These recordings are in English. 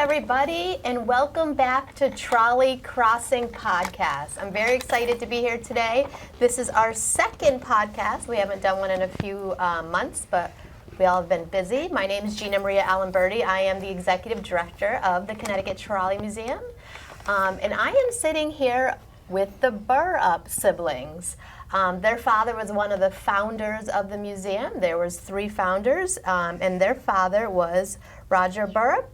everybody, and welcome back to Trolley Crossing Podcast. I'm very excited to be here today. This is our second podcast. We haven't done one in a few months, but we all have been busy. My name is Gina Maria Alimberti. I am the Executive Director of the Connecticut Trolley Museum, and I am sitting here with the Borrup siblings. Their father was one of the founders of the museum. There was 3 founders, and their father was Roger Borrup.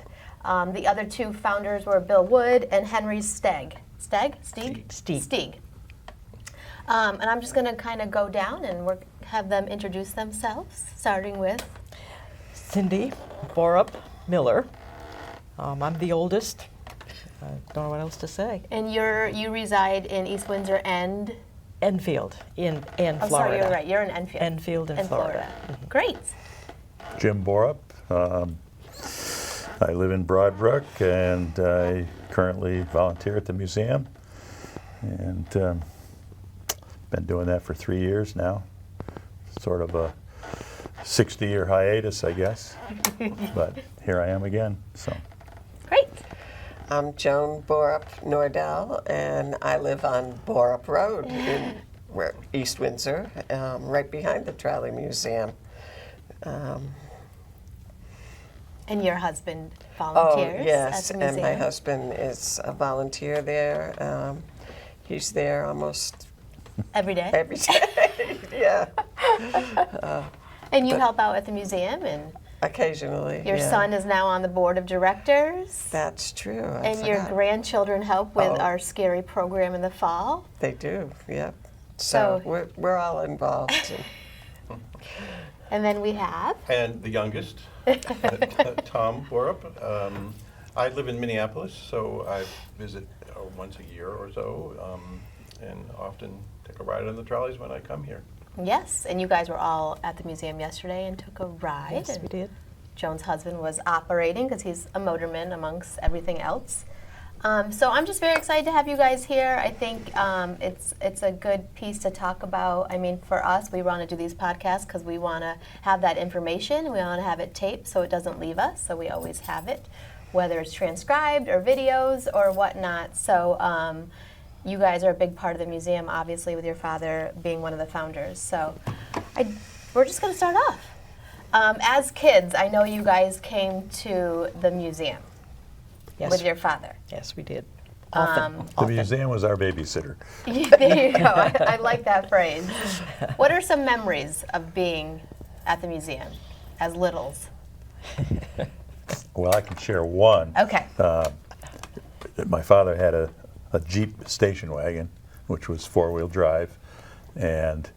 The other 2 founders were Bill Wood and Henry Steig. Steig. And I'm just going to kind of go down and have them introduce themselves, starting with Cindy Borrup Miller. I'm the oldest. I don't know what else to say. And you reside in East Windsor and Enfield in Florida. Oh, sorry, you're right. You're in Enfield. Enfield in Florida. Mm-hmm. Great. Jim Borrup. I live in Broadbrook, and I currently volunteer at the museum, and been doing that for 3 years now. Sort of a 60-year hiatus, I guess, but here I am again. So. Great. I'm Joan Borrup Nordell, and I live on Borrup Road in East Windsor, right behind the Trolley Museum. And your husband volunteers yes, at the museum? And my husband is a volunteer there. He's there almost every day. Every day, yeah. And you help out at the museum, and occasionally. Your son is now on the board of directors. That's true. And your grandchildren help with our scary program in the fall. They do. Yep. So we're all involved. And then we have. And the youngest, Tom Borrup. I live in Minneapolis, so I visit once a year or so, and often take a ride on the trolleys when I come here. Yes, and you guys were all at the museum yesterday and took a ride. Yes, we did. Joan's husband was operating because he's a motorman amongst everything else. So I'm just very excited to have you guys here. I think it's a good piece to talk about. I mean, for us, we want to do these podcasts because we want to have that information. We want to have it taped so it doesn't leave us, so we always have it, whether it's transcribed or videos or whatnot. So you guys are a big part of the museum, obviously, with your father being one of the founders. So we're just going to start off. As kids, I know you guys came to the museum. Yes. With your father. Yes, we did. Often. The museum was our babysitter. There you go. I like that phrase. What are some memories of being at the museum as littles? Well, I can share one. Okay. My father had a Jeep station wagon, which was 4-wheel drive, and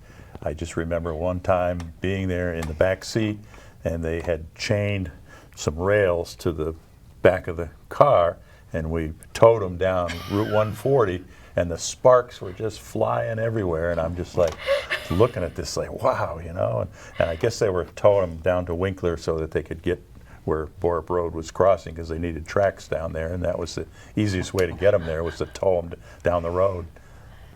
I just remember one time being there in the back seat, and they had chained some rails to the back of the car, and we towed them down Route 140, and the sparks were just flying everywhere, and I'm just like looking at this like, wow, you know, and I guess they were towing them down to Winkler so that they could get where Borrup Road was crossing because they needed tracks down there, and that was the easiest way to get them there was to tow them down the road.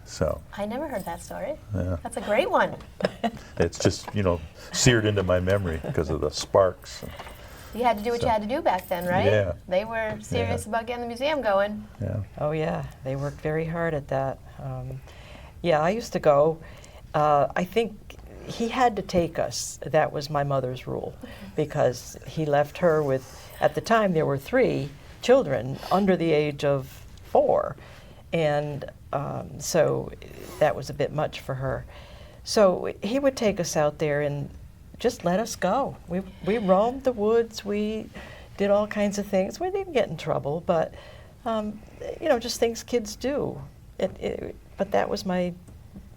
So I never heard that story. Yeah. That's a great one. It's just, you know, seared into my memory because of the sparks. You had to do what you had to do back then, right? Yeah. They were serious about getting the museum going. Yeah. Oh, yeah. They worked very hard at that. Yeah, I used to go. I think he had to take us. That was my mother's rule because he left her with, at the time there were 3 children under the age of 4. And so that was a bit much for her. So he would take us out there and just let us go. We roamed the woods. We did all kinds of things. We didn't get in trouble, but you know, just things kids do. But that was my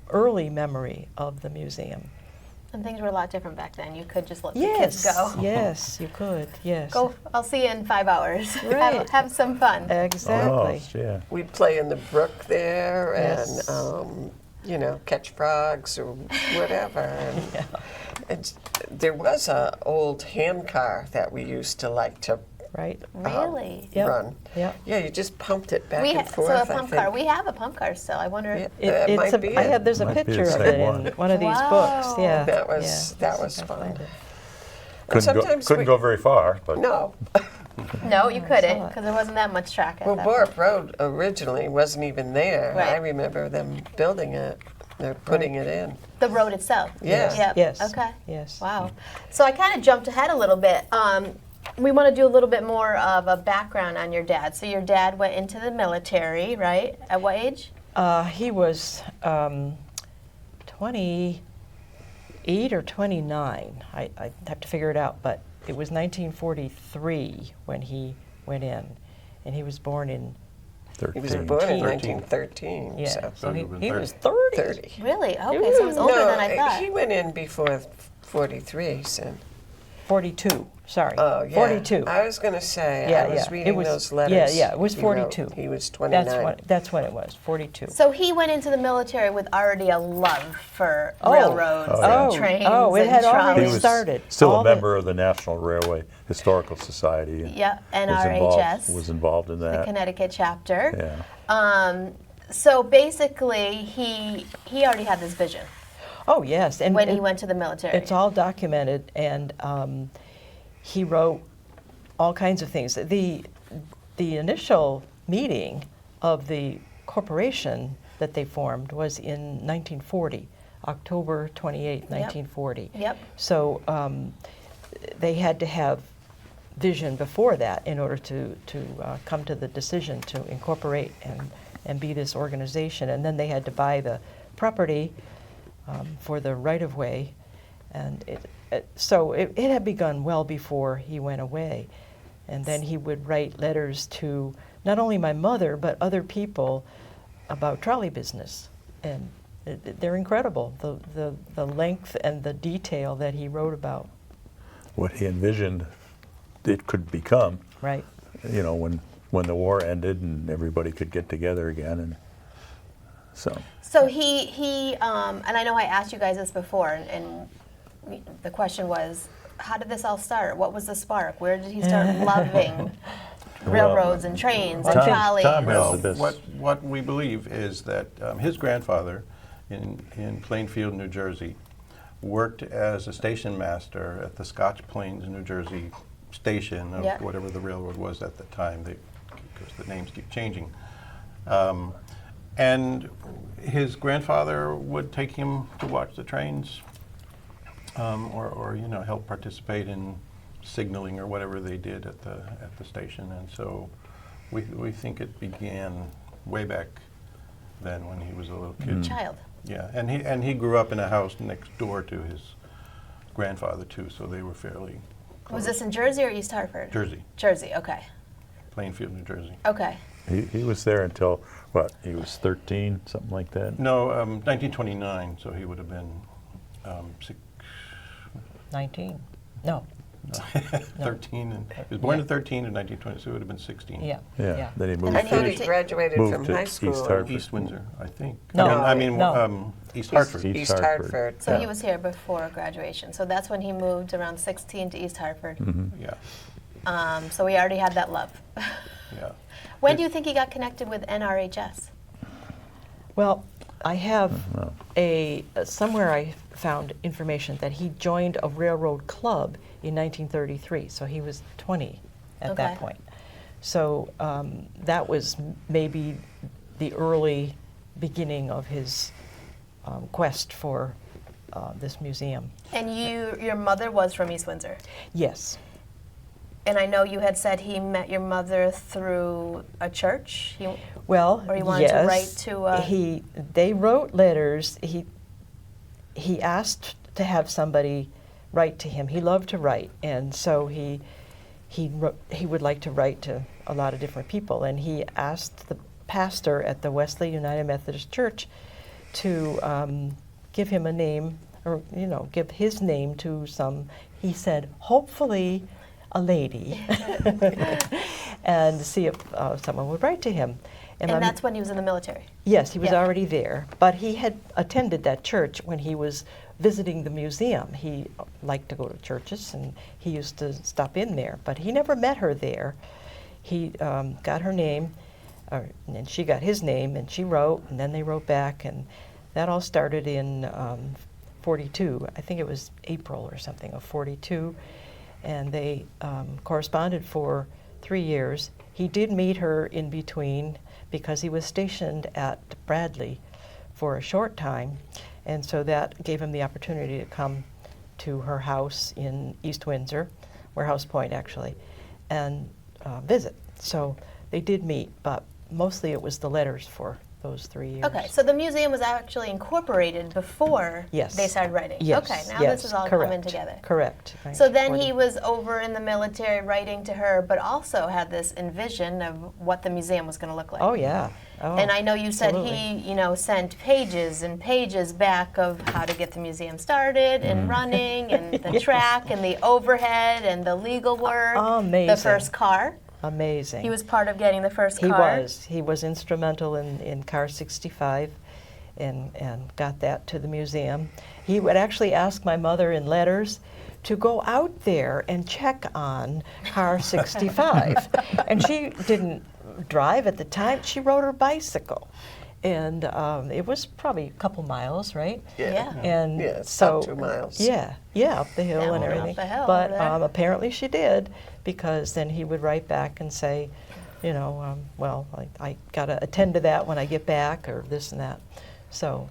early memory of the museum. And things were a lot different back then. You could just let the kids go. Yes, you could. Yes. Go. I'll see you in 5 hours. Right. have some fun. Exactly. Oh, yeah. We'd play in the brook there, Yes. and you know, catch frogs or whatever. And Yeah. there was an old hand car that we used to like to Right. Really? Yep. run. Yep. Yeah, you just pumped it back We and forth. so a pump car. We have a pump car still. I wonder. Yeah. That might be it. There's a Might be picture the of same it one. in one of these Wow. books. Yeah. That was Yeah. fun. Couldn't sometimes go very far, but No, No, you couldn't, saw it. because there wasn't that much track at Well, that Borrup point. Road originally wasn't even there. Right. I remember them building it. They're putting it in. The road itself? Yeah. Yep. Yes. Okay. Yes. Wow. So I kind of jumped ahead a little bit. We want to do a little bit more of a background on your dad. So your dad went into the military, right? At what age? He was 28 or 29. I have to figure it out, but it was 1943 when he went in, and he was born in, 13. He was born in 13. 1913. yeah, So so he, he would've he been was 30. 30. Really? Okay, so it was older No, than I thought. he went in before 43, so. 42, sorry. Oh, yeah. 42. I was going to say, Yeah, I was yeah. reading It was- those letters. yeah, it was he wrote. 42. He was 29. That's when it was, 42. So he went into the military with already a love for Oh. railroads Oh, and yeah. trains Oh, it and had already He trolleys. was started. still All a the- member of the National Railway Historical Society. And Yeah, was NRHS, was involved in the that. Connecticut chapter. Yeah. So basically, he already had this vision Oh, yes. And when he went to the military. It's all documented, and he wrote all kinds of things. The initial meeting of the corporation that they formed was in 1940, October 28, 1940. Yep. So they had to have vision before that in order to come to the decision to incorporate and be this organization. And then they had to buy the property for the right-of-way. And so it had begun well before he went away. And then he would write letters to not only my mother, but other people about trolley business. And they're incredible, the length and the detail that he wrote about. What he envisioned it could become, Right. you know, when the war ended and everybody could get together again. And So he and I know I asked you guys this before, and the question was, how did this all start? What was the spark? Where did he start loving railroads and trains and Tom- trolleys? Tom has Well, this. what we believe is that his grandfather in Plainfield, New Jersey, worked as a station master at the Scotch Plains, New Jersey station of Yeah. whatever the railroad was at the time, because the names keep changing. And his grandfather would take him to watch the trains, or you know, help participate in signaling or whatever they did at the station. And so we think it began way back then when he was a little kid. Child. Yeah, and he grew up in a house next door to his grandfather too, so they were fairly close. Was this in Jersey or East Hartford? Jersey, Jersey, okay. Plainfield, New Jersey. Okay. he was there until, what, he was 13, something like that? No, 1929, so he would have been 19. No. 13. And he was born in 13 in 1920, so he would have been 16. Yeah. Yeah. Then he moved, I thought he Finished- graduated moved from to high East school. Hartford. East Windsor, I think. No, I mean, East Hartford. East East Hartford. Hartford. So Yeah. he was here before graduation. So that's when he moved around 16 to East Hartford. Yeah, So he already had that love. yeah. When do you think he got connected with NRHS? Well, I have somewhere I found information that he joined a railroad club in 1933, so he was 20 at that Okay. point. So that was maybe the early beginning of his quest for this museum. And your mother was from East Windsor. Yes. And I know you had said he met your mother through a church. Well, Or he wanted to yes, write to, they wrote letters. He asked to have somebody write to him. He loved to write, and so he would like to write to a lot of different people. And he asked the pastor at the Wesley United Methodist Church to give him a name, or give his name to some. He said, hopefully, a lady, and see if someone would write to him. and that's when he was in the military. Yes, he was Yeah. already there, but he had attended that church when he was visiting the museum. He liked to go to churches, and he used to stop in there, but he never met her there. He got her name, and she got his name, and she wrote, and then they wrote back, and that all started in 42. I think it was April or something of 42, and they corresponded for 3 years. He did meet her in between because he was stationed at Bradley for a short time, and so that gave him the opportunity to come to her house in East Windsor, Warehouse Point actually, and visit. So they did meet, but mostly it was the letters for those 3 years. Okay, so the museum was actually incorporated before Yes. they started writing. Yes, Okay, now yes, this is all correct, coming together. Correct. So then 1940. he was over in the military writing to her, but also had this envision of what the museum was going to look like. Oh yeah. Oh, And I know you said absolutely. he, sent pages and pages back of how to get the museum started and running and the track and the overhead and the legal work. Amazing. The first car. Amazing. He was part of getting the first He car. was. He was instrumental in Car 65 and got that to the museum. He would actually ask my mother in letters to go out there and check on Car 65. And she didn't drive at the time. She rode her bicycle. And it was probably a couple miles, right? Yeah. And Yeah, it's so about 2 miles. Yeah, up the hill Down and and up everything. the hill But over there. apparently she did, because then he would write back and say, well, I got to attend to that when I get back, or this and that. So,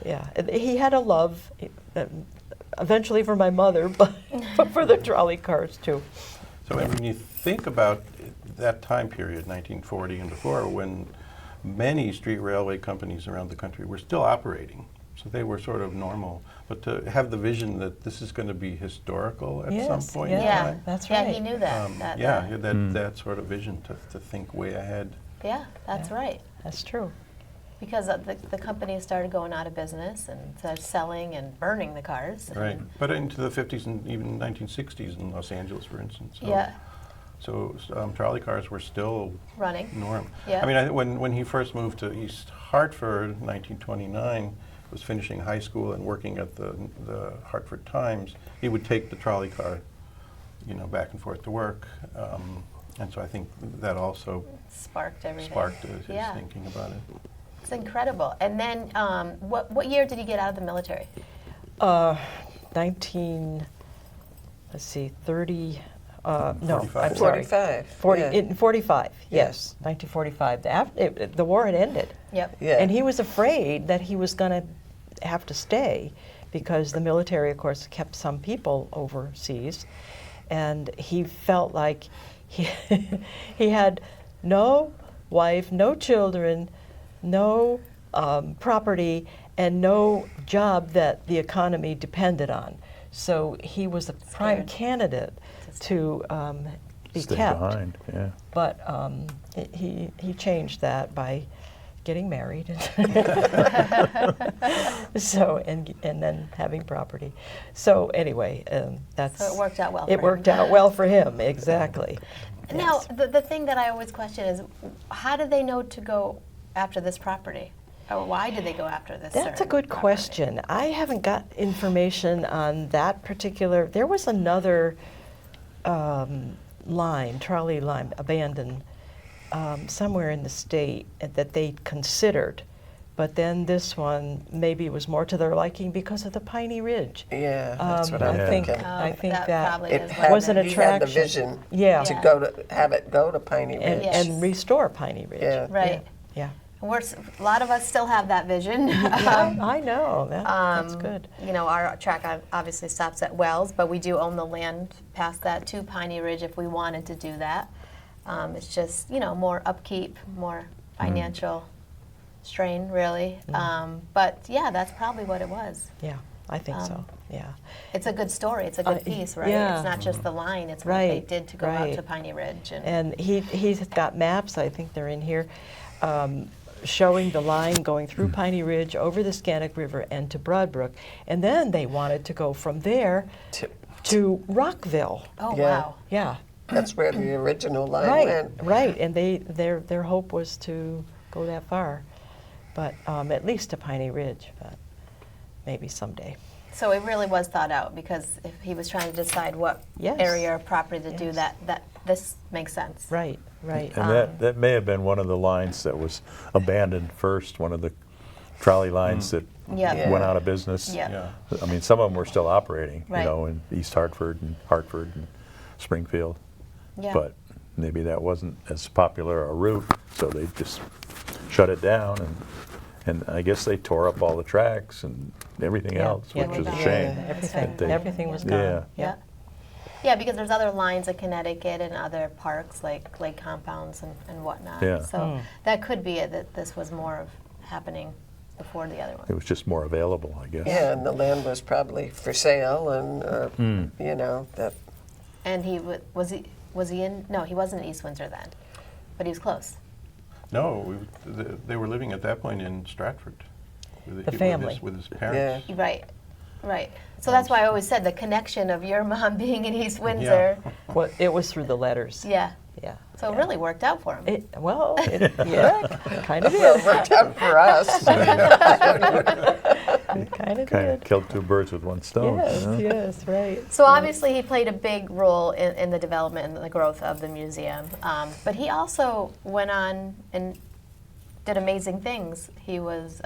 yeah, he had a love, eventually for my mother, but for the trolley cars too. So when you think about that time period, 1940 and before, when many street railway companies around the country were still operating, so they were sort of normal, but to have the vision that this is going to be historical at some Yes, point yeah. in Yeah, time. That's yeah, right. he knew that. That sort of vision to think way ahead. Yeah, that's Yeah. right. That's true. Because the company started going out of business and started selling and burning the cars. Right, but into the 50s and even 1960s in Los Angeles, for instance. So, Yeah, So trolley cars were still running. norm. Yeah. I mean, when he first moved to East Hartford, 1929, was finishing high school and working at the Hartford Times, he would take the trolley car, back and forth to work. And so I think that also Sparked everything. sparked his Yeah. thinking about it. It's incredible. And then, what year did he get out of the military? 30, no, 45. I'm sorry. 45. 40, yeah. in 45, yes, 1945. The war had ended. Yep. Yeah. And he was afraid that he was going to have to stay, because the military, of course, kept some people overseas. And he felt like he had no wife, no children, no property, and no job that the economy depended on. So he was a prime Scared. candidate to be Stay kept. behind, yeah. But he changed that by getting married, so and then having property. So anyway, that's. So it worked out well for It him. worked out well for him, exactly. Now, Yes. the thing that I always question is, how did they know to go after this property? Or why did they go after this? That's a certain good property? question. I haven't got information on that particular. There was another trolley line, abandoned, somewhere in the state that they considered. But then this one maybe was more to their liking because of the Piney Ridge. Yeah, that's what I I'm think thinking. I think that that probably It is had, was an he had the attraction. vision Yeah. to Yeah. have it go to Piney Ridge. Yes. and restore Piney Ridge. Yeah. Right. Yeah. A lot of us still have that vision. I know. That's good. Our track obviously stops at Wells, but we do own the land past that to Piney Ridge if we wanted to do that. It's just, more upkeep, more financial strain, really. But yeah, that's probably what it was. Yeah, I think so. Yeah. It's a good story. It's a good piece, right? yeah. It's not just the line. It's what they Right, did to go out right. to Piney Ridge. And he's got maps, I think they're in here, showing the line going through Piney Ridge, over the Scannick River, and to Broadbrook. And then they wanted to go from there to Rockville. Oh, Yeah. wow. Yeah. That's where the original line Right, went. right. And their hope was to go that far, but at least to Piney Ridge, but maybe someday. So it really was thought out, because if he was trying to decide what Yes. area of property to do Yes. that this makes sense. Right, right. And that may have been one of the lines that was abandoned first, one of the trolley lines that Yeah. went out of business. Yeah. Yeah. I mean, some of them were still operating, Right. in East Hartford and Hartford and Springfield. Yeah. But maybe that wasn't as popular a route, so they just shut it down, and I guess they tore up all the tracks and everything else, Yeah, which is a yeah, shame. Everything, They- everything was Yeah. gone. Yeah. Yeah, because there's other lines of Connecticut and other parks like lake compounds and whatnot. Yeah. So that could be it, that this was more of happening before the other It one. was just more available, I guess. Yeah, and the land was probably for sale, and you know that. And was he in? No, he wasn't in East Windsor then, but he was close. No, they were living at that point in Stratford. The family. With his parents. Right, right. So that's why I always said the connection of your mom being in East Windsor. Well, it was through the letters. Yeah. Yeah. So it really worked out for him. Yeah, kind of Well, did. it worked out for us. It kind of Kind of did. killed two birds with one stone. Yes, you know? yes, right. So obviously he played a big role in the development and the growth of the museum. But he also went on and did amazing things. He was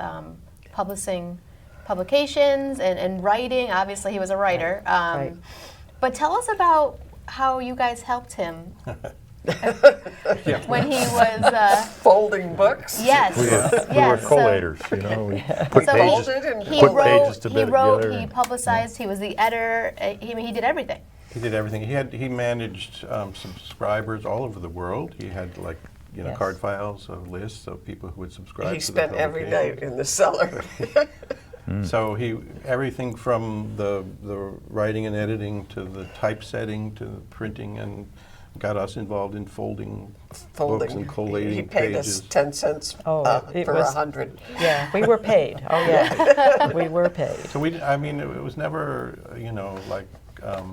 publishing publications and writing. Obviously he was a writer. Right. But tell us about how you guys helped him when he was... Folding books. yes, We were yes. so- collators, you know. We put So pages, Folded and he put wrote, pages to he bed wrote, together. he and- publicized, he was the editor, he did everything. He did everything. He managed subscribers all over the world. He had Yes. card files of lists of people who would subscribe. He to spent the every publication. night in the cellar. So everything from the writing and editing to the typesetting to the printing, and got us involved in folding books and collating He paid pages. us 10 cents It for was- 100. Yeah, we were paid. Oh, yeah. We were paid. So it was never,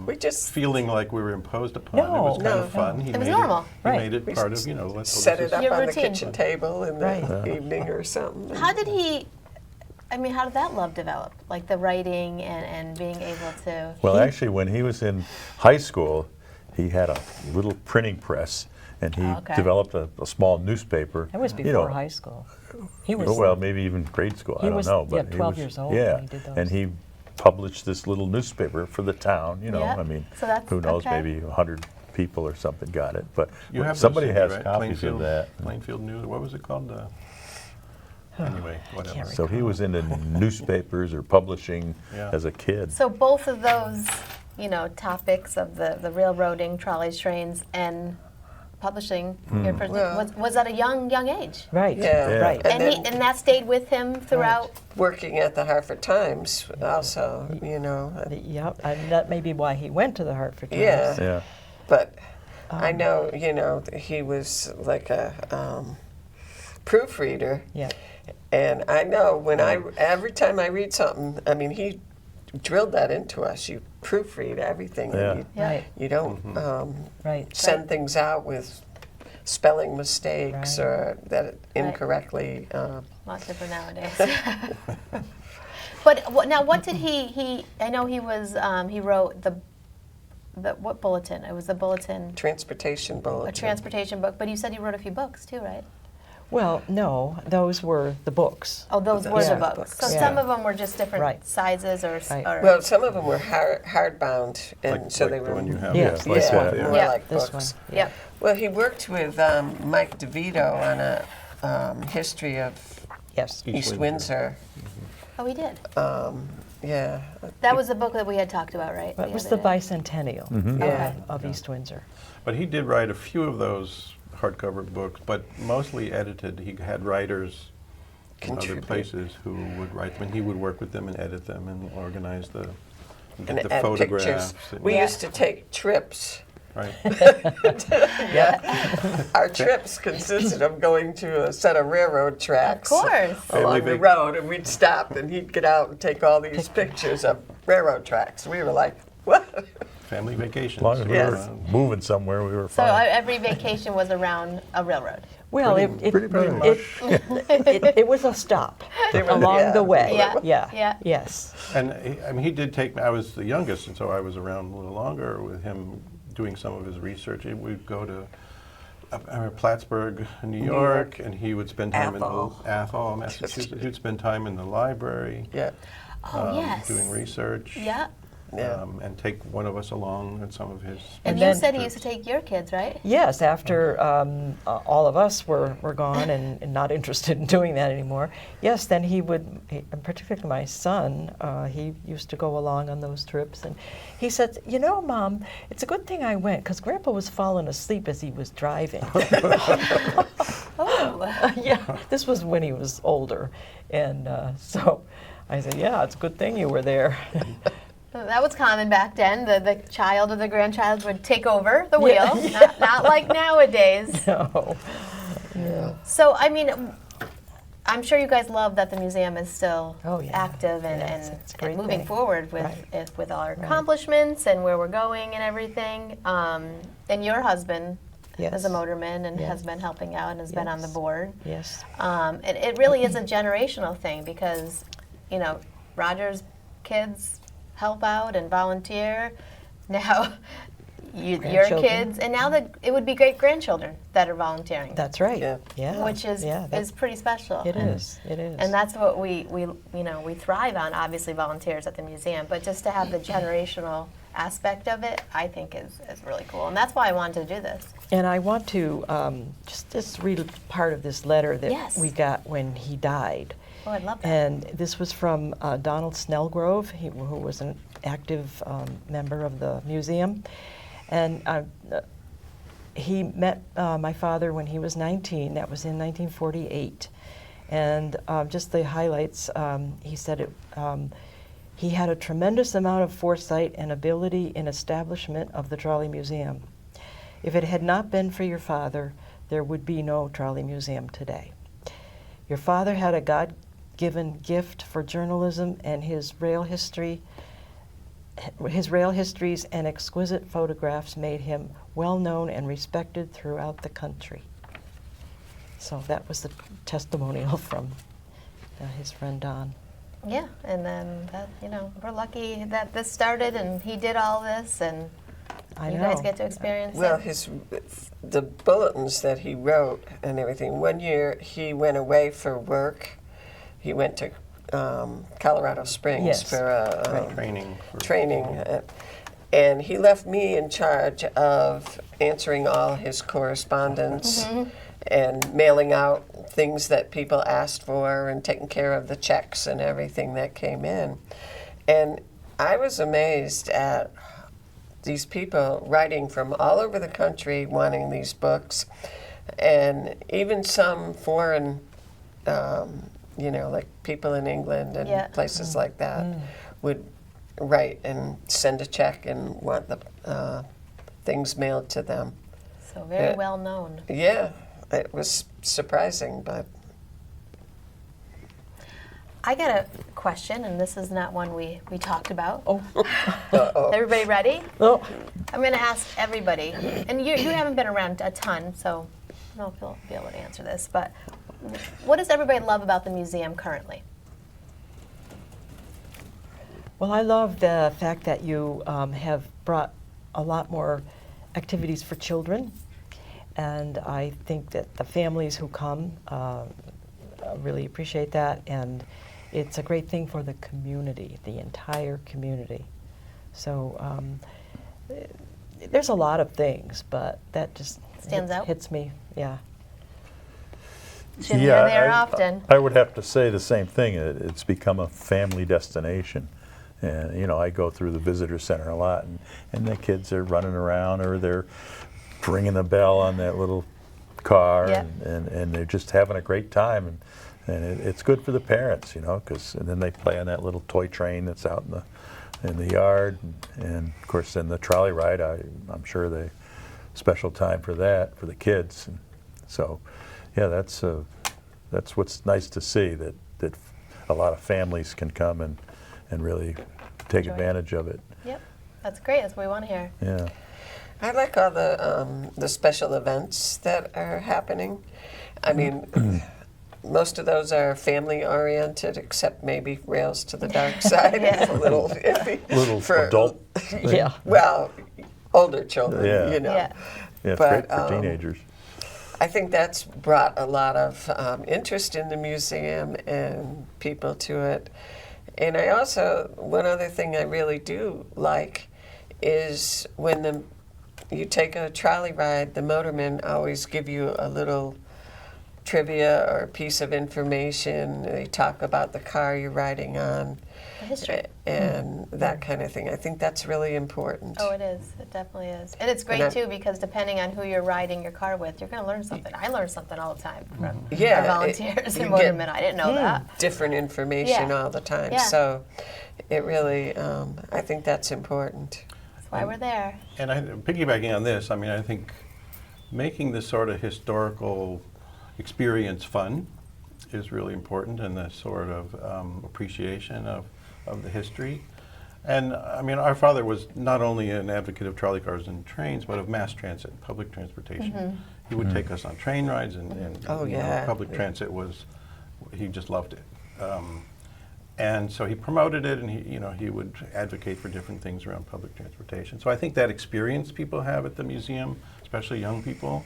We just feeling like we were imposed upon. It No. was kind of No. fun. He It was made normal. He Right. made it We part of, s- this set it is- up Your on the routine. kitchen table in the Right. evening or something. How did he, how did that love develop? Like the writing and being able to, Well, actually, when he was in high school, he had a little printing press, and he Oh, okay. developed a small newspaper. That was you before know, high school. He was, well, maybe even grade school. He I don't was, know, yeah, but he 12 was, years old Yeah, when he did those. and he published this little newspaper for the town. You know, Yeah. I mean, So that's- who knows? okay. Maybe 100 people or something got it, but You have somebody those, has right? copies of that. Plainfield News. What was it called? Anyway, whatever. can't So he was into newspapers or publishing Yeah. as a kid. so both of those, topics of the railroading, trolleys, trains, and publishing, your Well- was at a young age. right, Yeah. right. And, then- and that stayed with him throughout. Working at the Hartford Times also, Yep, and that may be why he went to the Hartford Times. Yeah. Yeah. But I know, he was like a proofreader. Yeah. And I know every time I read something, he drilled that into us. You proofread everything. Yeah. And you, Yeah. Right, you don't right. send things out with spelling mistakes Right. or that incorrectly. A lot different nowadays. But now, what did he? I know he was. He wrote the what bulletin? It was the bulletin, Transportation bulletin. a transportation book. But you said he wrote a few books too, right? Well, no, those were the books. Oh, those were Yeah. the books. So Yeah. some of them were just different Right. sizes or. Right. or Well, some of them were hardbound, and Like- so like they the were. one you have. Yeah. Like yeah, that, more Yeah. like This books. one. Yep. Well, he worked with Mike DeVito on a history of Yes. East Windsor. Oh, he did. Yeah. That was the book that we had talked about, right? That the was other the day? bicentennial Yeah. of East Windsor. But he did write a few of those hardcover books, but mostly edited. He had writers in other Contribute. places who would write them, and he would work with them and edit them and organize And get the add photographs. pictures. We Yeah. used to take trips. Right. Yeah. Our trips consisted of going to a set of railroad tracks. Of course. Along the vac- road, and we'd stop, and he'd get out and take all these pictures of railroad tracks. We were like, what? Family vacations. As long as we Yes. were moving somewhere, we were So fine. every vacation was around a railroad. Well, Pretty much. it was a stop They were- along yeah. the way. Yeah. Yeah. Yeah. Yes. And he did take me. I was the youngest, and so I was around a little longer with him doing some of his research. We'd go to Plattsburgh, New York, and he would spend time Athol. in Athol, Massachusetts. He'd spend time in the library Oh, yes. doing research. Yeah. Yeah. and take one of us along on some of his. And then- you said he used to take your kids, right? Yes, after all of us were gone and not interested in doing that anymore, yes, then he would, and particularly my son, he used to go along on those trips. And he said, you know, Mom, it's a good thing I went because Grandpa was falling asleep as he was driving. Oh. Yeah, this was when he was older. And so I said, yeah, it's a good thing you were there. That was common back then. The child or the grandchild would take over the wheel. Not like nowadays. No. So, I mean, I'm sure you guys love that the museum is still Oh, yeah. active and, Yes, and, it's a great and moving thing. forward with Right. with all our accomplishments and where we're going and everything. And your husband Yes. is a motorman and Yeah. has been helping out and has been on the Yes. board. Yes. It really is a generational thing because, you know, Roger's kids help out and volunteer. Now, your Grandchildren. kids, and now that it would be great grandchildren that are volunteering, That's right. Yeah. Yeah. which is yeah, that- is pretty special. It is. It is. And that's what we we thrive on. Obviously, volunteers at the museum, but just to have the generational aspect of it, I think is really cool, and that's why I wanted to do this. And I want to just read part of this letter that Yes. we got when he died. Oh, I'd love that. And this was from Donald Snellgrove, who was an active member of the museum. And he met my father when he was 19. That was in 1948. And just the highlights, he said he had a tremendous amount of foresight and ability in establishment of the Trolley Museum. If it had not been for your father, there would be no Trolley Museum today. Your father had a God-given gift for journalism, and his rail histories and exquisite photographs made him well known and respected throughout the country. So that was the testimonial from his friend Don. Yeah, and then that, we're lucky that this started and he did all this, and I you know. guys get to experience Well, it. the bulletins that he wrote and everything. One year he went away for work. He went to Colorado Springs Yes. for a Training. and he left me in charge of answering all his correspondence and mailing out things that people asked for and taking care of the checks and everything that came in. And I was amazed at these people writing from all over the country wanting these books, and even some foreign, like people in England and Yeah. places like that would write and send a check and want the things mailed to them. So very yeah. well known. Yeah, it was surprising, but I got a question, and this is not one we talked about. Oh. Everybody ready? Oh. I'm going to ask everybody, and you haven't been around a ton, so I don't know if you'll be able to answer this, but what does everybody love about the museum currently? Well, I love the fact that you have brought a lot more activities for children, and I think that the families who come really appreciate that, and it's a great thing for the community, the entire community. So there's a lot of things, but that just Stands out? hits me, yeah. Jim, you're there often. I would have to say the same thing. It's become a family destination. And, I go through the visitor center a lot, and the kids are running around, or they're ringing the bell on that little car, Yeah. and they're just having a great time. And it's good for the parents, and then they play on that little toy train that's out in the yard. And of course, in the trolley ride, I'm sure they special time for that, for the kids. And so, yeah, that's what's nice to see, that a lot of families can come and really take Enjoy it. advantage of it. Yep, that's great. That's what we want to hear. Yeah. I like all the special events that are happening. I mean, most of those are family oriented, except maybe Rails to the Dark Side. Yeah. It's a little iffy. Little for adult. Yeah. Well, older children, Yeah. Yeah. Yeah, it's But, great for teenagers. I think that's brought a lot of interest in the museum and people to it. And I also, one other thing I really do like is when you take a trolley ride, the motormen always give you a little trivia or a piece of information. They talk about the car you're riding on. The history. And that kind of thing. I think that's really important. Oh, it is. It definitely is. And it's great, too, because depending on who you're riding your car with, you're going to learn something. I learn something all the time from our volunteers and you get motormen. I didn't know that. Different information Yeah. all the time. Yeah. So it really, I think that's important. That's why we're there. And piggybacking on this, I mean, I think making this sort of historical experience fun is really important, and the sort of appreciation of the history. And I mean, our father was not only an advocate of trolley cars and trains, but of mass transit, public transportation. He would take us on train rides, and you know, public transit was, he just loved it. And so he promoted it, and he would advocate for different things around public transportation. So I think that experience people have at the museum, especially young people,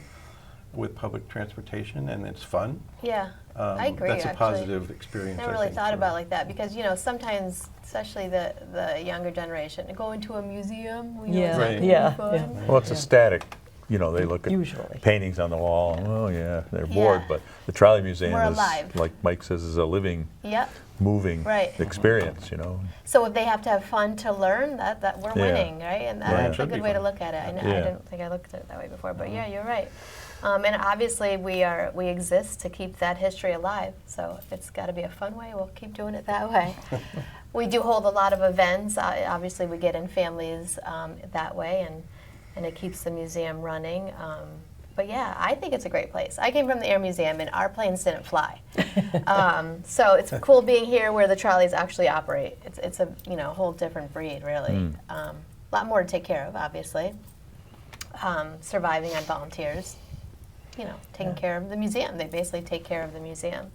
with public transportation, and it's fun. Yeah, I agree. That's a actually. positive experience. Never I really think, thought for- about it like that because sometimes, especially the younger generation, going to a museum, Yeah. Right. Yeah. fun. Well, it's a static, they look at Usually. paintings on the wall, and, oh yeah, they're bored, but the Trolley Museum More is, alive. like Mike says, is a living, Yep. moving Right. experience, So if they have to have fun to learn, that we're Yeah. winning, right? And Right. that's a Should good be way to fun. look at it. I Yeah. didn't think I looked at it that way before, but yeah, you're right. And obviously we exist to keep that history alive. So if it's got to be a fun way, we'll keep doing it that way. We do hold a lot of events. Obviously, we get in families that way, and it keeps the museum running. But yeah, I think it's a great place. I came from the Air Museum, and our planes didn't fly. So it's cool being here where the trolleys actually operate. It's a whole different breed, really. A lot more to take care of, obviously. Surviving on volunteers. Taking care of the museum. They basically take care of the museum.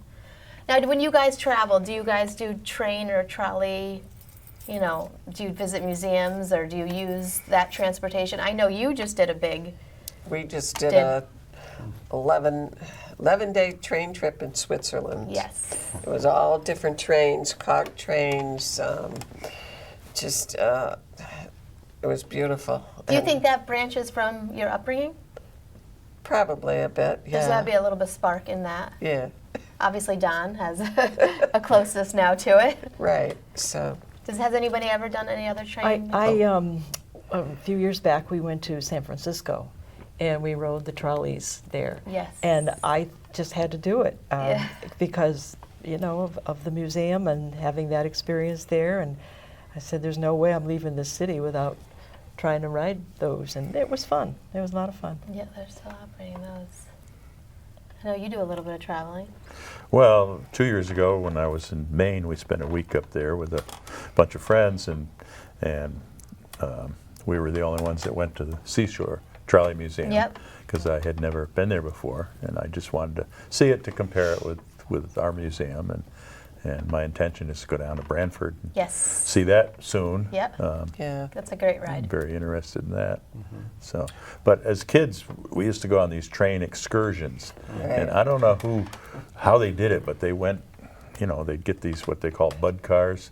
Now, when you guys travel, do you guys do train or trolley? Do you visit museums or do you use that transportation? I know you just did a big. We just did a 11-day train trip in Switzerland. Yes. It was all different trains, cog trains, it was beautiful. Do you And think that branches from your upbringing? Probably a bit, yeah. There's got to be a little bit of spark in that. Yeah, Obviously, Don has a closeness now to it. right, so. Has anybody ever done any other train? A few years back, we went to San Francisco, and we rode the trolleys there. Yes. And I just had to do it Yeah. because, of the museum and having that experience there. And I said, there's no way I'm leaving this city without trying to ride those. And it was fun. It was a lot of fun. Yeah, they're still operating those. I know you do a little bit of traveling. Well, 2 years ago when I was in Maine, we spent a week up there with a bunch of friends, and we were the only ones that went to the Seashore Trolley Museum. Yep. Because I had never been there before, and I just wanted to see it to compare it with our museum, and my intention is to go down to Brantford and Yes. see that soon. Yep. Yeah. That's a great I'm ride. very interested in that. So, but as kids, we used to go on these train excursions, and I don't know how they did it, but they went, they'd get these what they call bud cars.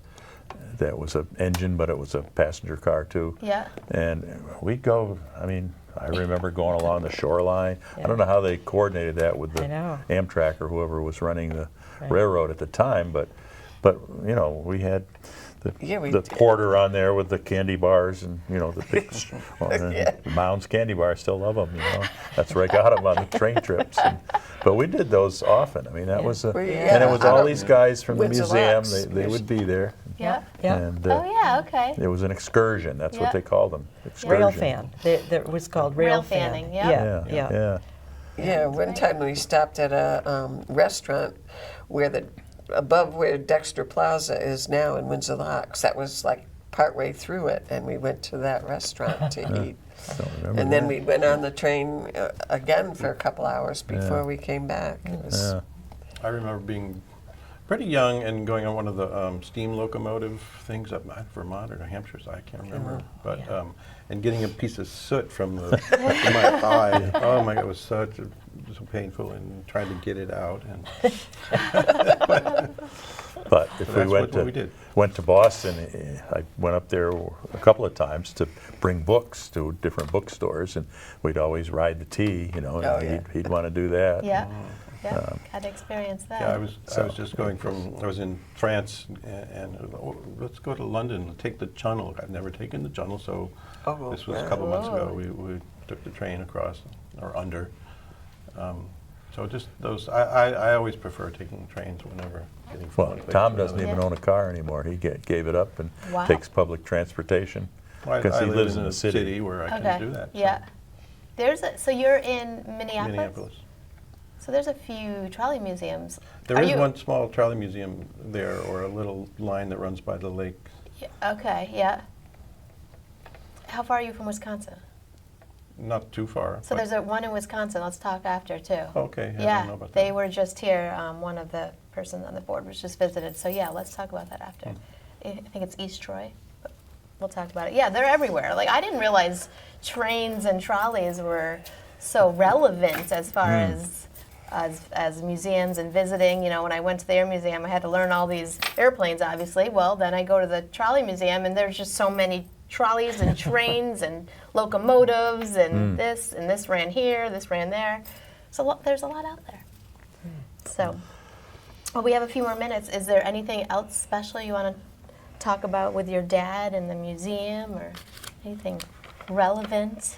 That was an engine, but it was a passenger car too. Yeah. And we'd go. I remember going along the shoreline. I don't know how they coordinated that with the I know. Amtrak or whoever was running the railroad at the time, but we had the porter on there with the candy bars, and the big Mounds candy bars. Still love them. That's where I got them on the train trips. But we did those often. That was and it was all these guys from the Windsor museum. Locks. They would be there. Yeah. Yeah. And, Oh yeah. Okay. it was an excursion. That's Yeah. what they called them. Excursion. Rail fan. It was called Rail rail fan. fanning, yeah. Yeah. Yeah, one time we stopped at a restaurant above where Dexter Plaza is now in Windsor Locks. That was like partway through it, and we went to that restaurant to eat. I don't remember And then that. we went on the train again for a couple hours before we came back. It was, Yeah. I remember being pretty young and going on one of the steam locomotive things up in Vermont or New Hampshire, so I can't remember. But and getting a piece of soot from my thigh. Oh my God, it was so painful, and trying to get it out. And But if so we that's went what we did. went to Boston, I went up there a couple of times to bring books to different bookstores, and we'd always ride the T, you know, Oh, and yeah. he'd want to do that. Yeah. Yeah. Got to experience that. Yeah, I was just going from, I was in France and let's go to London, take the Channel. I've never taken the Channel, so Oh, this was a wow. couple months ago. Whoa. We took the train across or under. So just those, I always prefer taking trains whenever getting from Well, one place Tom to doesn't another. even own a car anymore. He gave it up and Wow. takes public transportation Well, because I he live lives in in the city. where I Okay. can do that. so Yeah. So you're in Minneapolis? Minneapolis. So there's a few trolley museums. There Are is you- one small trolley museum there, or a little line that runs by the lake. Yeah, okay, yeah. How far are you from Wisconsin? Not too far. So but- there's one in Wisconsin. Let's talk after too. Okay, I Yeah, don't know about they that. were just here. One of the persons on the board was just visited. So yeah, let's talk about that after. Hmm. I think it's East Troy. But we'll talk about it. Yeah, they're everywhere. Like I didn't realize trains and trolleys were so relevant as far as museums and visiting. You know, when I went to the Air Museum, I had to learn all these airplanes, obviously. Well, then I go to the Trolley Museum, and there's just so many trolleys and trains and locomotives and this ran here, this ran there. So there's a lot out there. So, well, we have a few more minutes. Is there anything else special you want to talk about with your dad in the museum or anything relevant?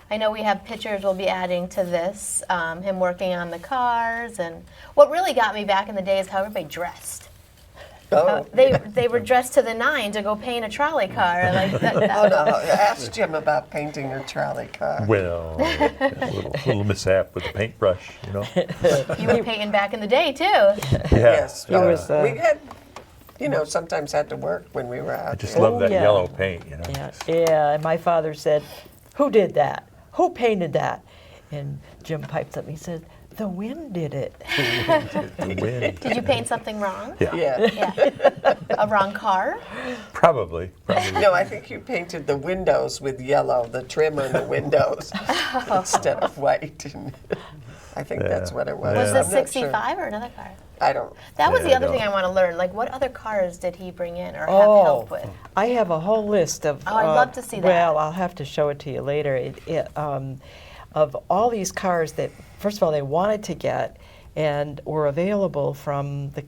I know we have pictures we'll be adding to this, him working on the cars. And what really got me back in the day is how everybody dressed. Oh, They were dressed to the nine to go paint a trolley car. Like oh no, ask Jim about painting a trolley car. Well, a little mishap with the paintbrush, you know. You were painting back in the day too. Yeah. Yes, It was, we had, sometimes had to work when we were out I just there. love that yeah. yellow paint, you know. Yeah, and my father said, "Who did that? Who painted that?" And Jim piped up and he said, "The wind did it." The wind. Did you paint something wrong? Yeah, Yeah. Yeah. A wrong car? probably. No, I think you painted the windows with yellow, the trim on the windows, instead of white. I think that's what it was. Was Yeah. this I'm not sure. 65 or another car? I don't. That was Yeah, the I other thing don't- I want to learn. Like, what other cars did he bring in or have Oh, help with? I have a whole list of. Oh, I'd love to see that. Well, I'll have to show it to you later. Of all these cars that, first of all, they wanted to get and were available from the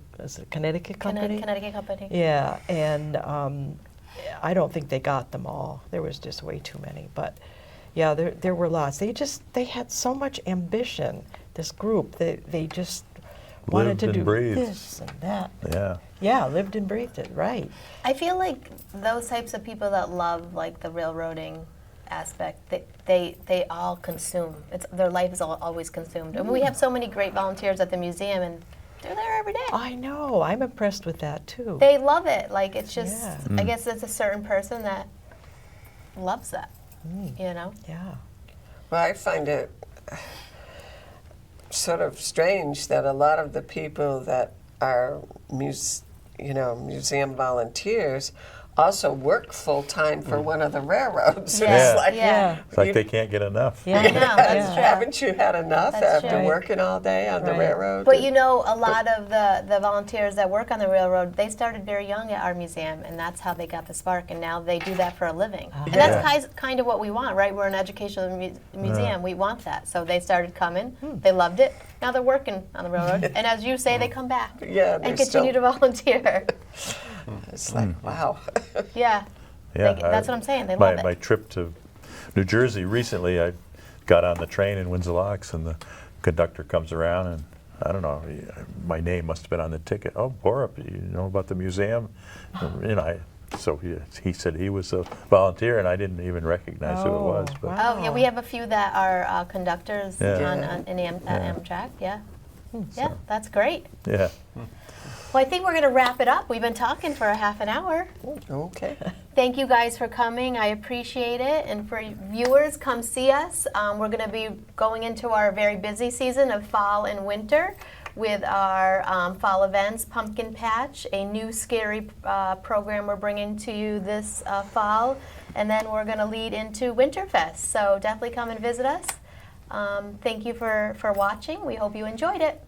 Connecticut company. Connecticut company. Yeah, and I don't think they got them all. There was just way too many. But yeah, there were lots. They had so much ambition. This group, they just wanted Lived to and do breathed. this and that. Yeah. Yeah, lived and breathed it, right. I feel like those types of people that love like the railroading aspect, they all consume. Their life is always consumed. And we have so many great volunteers at the museum, and they're there every day. I know. I'm impressed with that too. They love it. Like it's just, Yeah. I guess it's a certain person that loves that. You know. Yeah. Well, I find it sort of strange that a lot of the people that are museum volunteers also work full time for one of the railroads. Yeah. It's like, Yeah. It's like You- they can't get enough. Yeah. I know, that's true. haven't you had enough That's after true. working all day on the Right. railroad? But you know, a lot of the volunteers that work on the railroad, they started very young at our museum, and that's how they got the spark, and now they do that for a living. And that's Yeah. kind of what we want, right? We're an educational museum. We want that. So they started coming. They loved it. Now they're working on the railroad. And as you say, they come back Yeah, and they're continue to still- volunteer. It's like, wow. Yeah. Yeah, That's what I'm saying. They my, love it. My trip to New Jersey recently, I got on the train in Windsor Locks, and the conductor comes around, and I don't know, my name must have been on the ticket. Oh, Borrup, you know about the museum? And so he said he was a volunteer, and I didn't even recognize who it was. Oh, But wow. Oh, yeah, we have a few that are conductors Yeah. in Amtrak, yeah. Yeah, So- that's great. yeah, Well, I think we're going to wrap it up. We've been talking for a half an hour. Okay. Thank you guys for coming. I appreciate it. And for viewers, come see us. We're going to be going into our very busy season of fall and winter with our fall events, Pumpkin Patch, a new scary program we're bringing to you this fall. And then we're going to lead into Winterfest. So definitely come and visit us. Thank you for watching. We hope you enjoyed it.